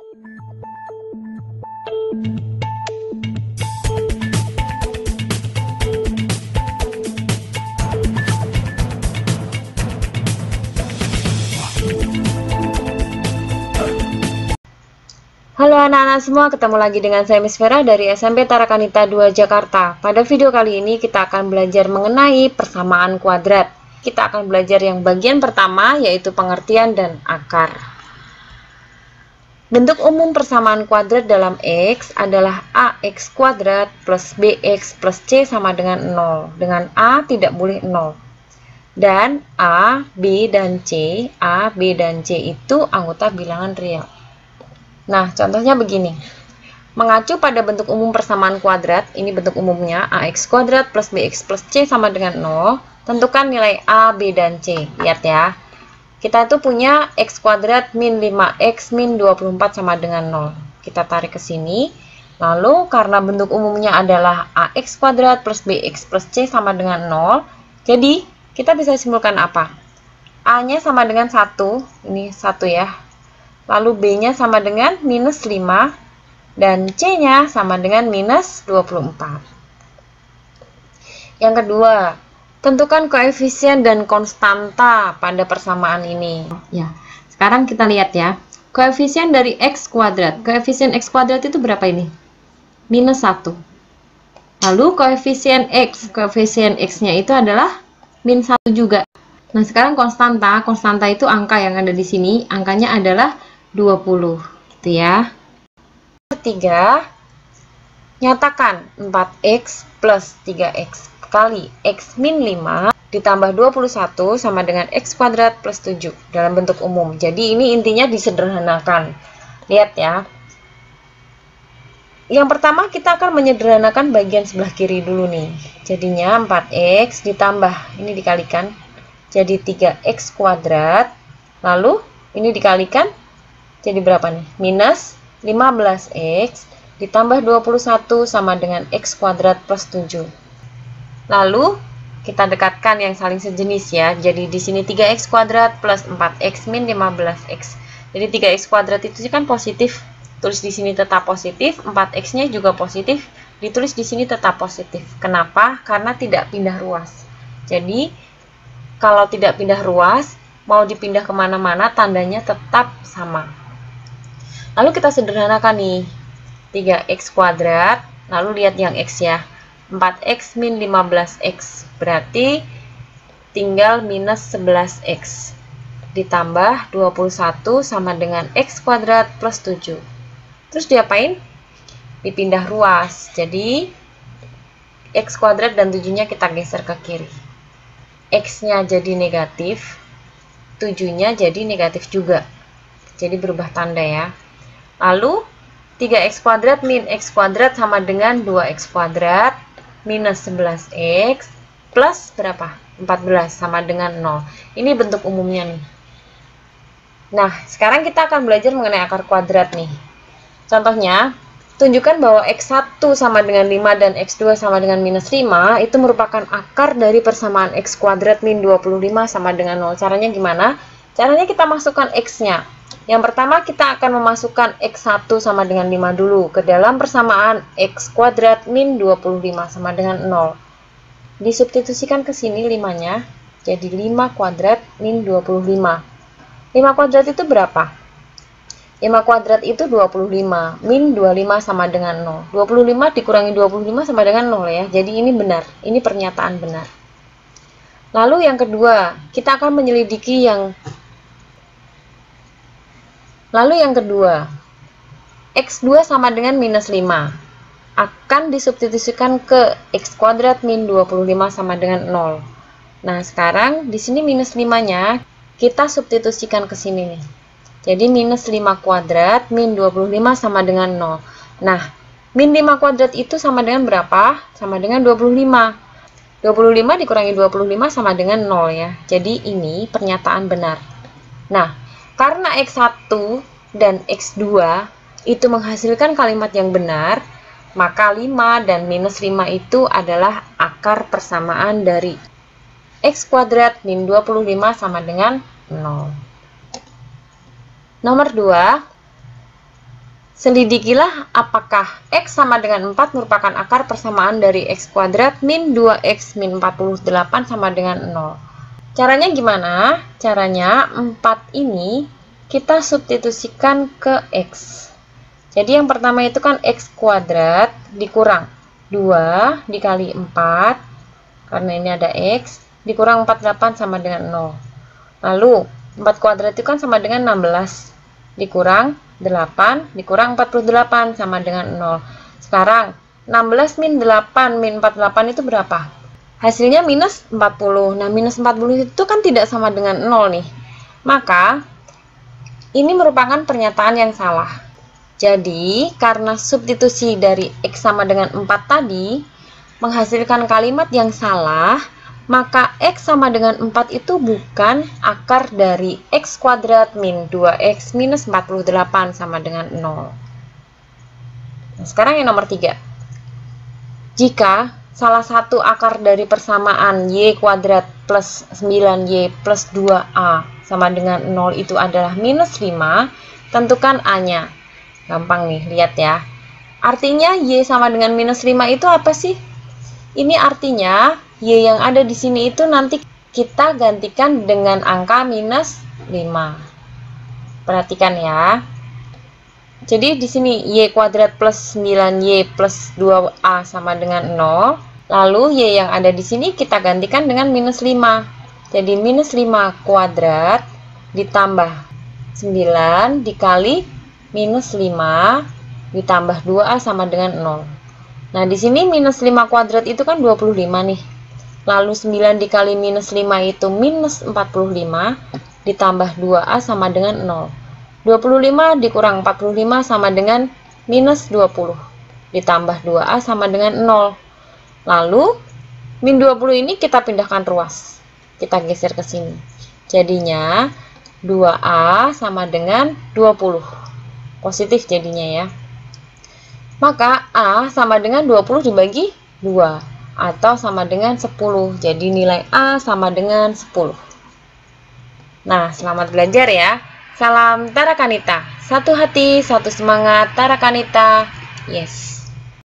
Halo anak-anak semua, ketemu lagi dengan saya Miss Vera dari SMP Tarakanita 2 Jakarta. Pada video kali ini kita akan belajar mengenai persamaan kuadrat. Kita akan belajar yang bagian pertama, yaitu pengertian dan akar. Bentuk umum persamaan kuadrat dalam X adalah AX kuadrat plus BX plus C sama dengan 0. Dengan A tidak boleh 0. Dan A, B, dan C itu anggota bilangan real. Nah, contohnya begini. Mengacu pada bentuk umum persamaan kuadrat, ini bentuk umumnya, AX kuadrat plus BX plus C sama dengan 0, tentukan nilai A, B, dan C. Lihat ya. Kita itu punya X kuadrat min 5X min 24 sama dengan 0. Kita tarik ke sini. Lalu, karena bentuk umumnya adalah AX kuadrat plus BX plus C sama dengan 0, jadi kita bisa simpulkan apa? A-nya sama dengan 1, ini 1 ya. Lalu B-nya sama dengan minus 5, dan C-nya sama dengan minus 24. Yang kedua, tentukan koefisien dan konstanta pada persamaan ini. Ya, sekarang kita lihat ya. Koefisien dari X kuadrat. Koefisien X kuadrat itu berapa ini? Minus 1. Lalu koefisien X-nya itu adalah min 1 juga. Nah, sekarang konstanta. Konstanta itu angka yang ada di sini. Angkanya adalah 20, gitu ya. Ketiga, nyatakan 4X plus 3X kali X min 5 ditambah 21 sama dengan X kuadrat plus 7 dalam bentuk umum. Jadi ini intinya disederhanakan. Lihat ya. Yang pertama kita akan menyederhanakan bagian sebelah kiri dulu nih. Jadinya 4X ditambah, ini dikalikan, jadi 3X kuadrat. Lalu ini dikalikan, jadi berapa nih? Minus 15X ditambah 21 sama dengan X kuadrat plus 7. Lalu, kita dekatkan yang saling sejenis ya. Jadi, di sini 3X kuadrat plus 4X min 15X. Jadi, 3X kuadrat itu kan positif. Tulis di sini tetap positif. 4X-nya juga positif. Ditulis di sini tetap positif. Kenapa? Karena tidak pindah ruas. Jadi, kalau tidak pindah ruas, mau dipindah kemana-mana, tandanya tetap sama. Lalu kita sederhanakan nih, 3X kuadrat, lalu lihat yang X ya, 4X min 15X, berarti tinggal minus 11X, ditambah 21 sama dengan X kuadrat plus 7. Terus diapain? Dipindah ruas, jadi X kuadrat dan 7-nya kita geser ke kiri. X-nya jadi negatif, 7-nya jadi negatif juga, jadi berubah tanda ya. Lalu, 3X kuadrat min X kuadrat sama dengan 2X kuadrat minus 11X plus berapa? 14 sama dengan 0. Ini bentuk umumnya nih. Nah, sekarang kita akan belajar mengenai akar kuadrat nih. Contohnya, tunjukkan bahwa X1 sama dengan 5 dan X2 sama dengan minus 5 itu merupakan akar dari persamaan X kuadrat min 25 sama dengan 0. Caranya gimana? Caranya kita masukkan X-nya. Yang pertama kita akan memasukkan X1 sama dengan 5 dulu ke dalam persamaan X kuadrat min 25 sama dengan 0. Disubstitusikan ke sini 5-nya, jadi 5 kuadrat min 25. 5 kuadrat itu berapa? 5 kuadrat itu 25, min 25 sama dengan 0. 25 dikurangi 25 sama dengan 0 ya, jadi ini benar, ini pernyataan benar. Lalu yang kedua, kita akan menyelidiki Lalu yang kedua, X2 sama dengan minus 5 akan disubstitusikan ke X kuadrat min 25 sama dengan 0. Nah, sekarang di sini minus 5-nya kita substitusikan ke sini nih. Jadi minus 5 kuadrat min 25 sama dengan 0. Nah, min 5 kuadrat itu sama dengan berapa? Sama dengan 25. 25 dikurangi 25 sama dengan 0 ya. Jadi ini pernyataan benar. Nah, karena X1 dan X2 itu menghasilkan kalimat yang benar, maka 5 dan minus 5 itu adalah akar persamaan dari X kuadrat min 25 sama dengan 0. Nomor 2, Selidikilah apakah X sama dengan 4 merupakan akar persamaan dari X kuadrat min 2X min 48 sama dengan 0. Caranya gimana? Caranya 4 ini kita substitusikan ke X. Jadi yang pertama itu kan X kuadrat dikurang 2 dikali 4, karena ini ada X, dikurang 48 sama dengan 0. Lalu 4 kuadrat itu kan sama dengan 16, dikurang 8, dikurang 48 sama dengan 0. Sekarang 16 min 8 min 48 itu berapa? Hasilnya minus 40. Nah, minus 40 itu kan tidak sama dengan 0 nih. Maka, ini merupakan pernyataan yang salah. Jadi, karena substitusi dari X sama dengan 4 tadi, menghasilkan kalimat yang salah, maka X sama dengan 4 itu bukan akar dari X kuadrat min 2X minus 48 sama dengan 0. Nah, sekarang yang nomor 3. Jika salah satu akar dari persamaan Y kuadrat plus 9Y plus 2A sama dengan 0 itu adalah minus 5, tentukan A-nya. Gampang nih, lihat ya. Artinya Y sama dengan minus 5 itu apa sih? Ini artinya Y yang ada di sini itu nanti kita gantikan dengan angka minus 5. Perhatikan ya. Jadi di sini Y kuadrat plus 9Y plus 2A sama dengan 0. Lalu Y yang ada di sini kita gantikan dengan minus 5. Jadi minus 5 kuadrat ditambah 9 dikali minus 5 ditambah 2A sama dengan 0. Nah, di sini minus 5 kuadrat itu kan 25 nih. Lalu 9 dikali minus 5 itu minus 45 ditambah 2A sama dengan 0. 25 dikurang 45 sama dengan minus 20. Ditambah 2A sama dengan 0. Lalu, min 20 ini kita pindahkan ruas. Kita geser ke sini. Jadinya, 2A sama dengan 20. Positif jadinya ya. Maka, A sama dengan 20 dibagi 2. Atau sama dengan 10. Jadi, nilai A sama dengan 10. Nah, selamat belajar ya. Salam Tara Kanita. Satu hati, satu semangat. Tara Kanita. Yes.